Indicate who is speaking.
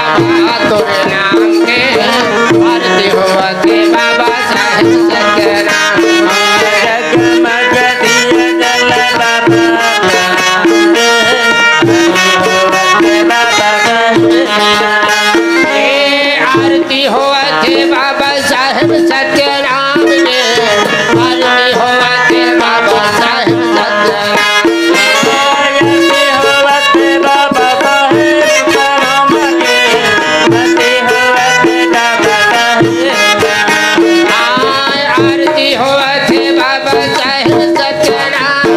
Speaker 1: बाबा तोरे नाम के आरती होवते बाबा साहेब सत्यनाम
Speaker 2: जगमग दिया जल बाबा
Speaker 1: आरती होवते बाबा साहेब सत्यनाम ने आरती होवते बाबा साहेब सत्यनाम आरती होवते बाबा साहेब सत्यनाम आरती होवते बाबा साहेब सत्यनाम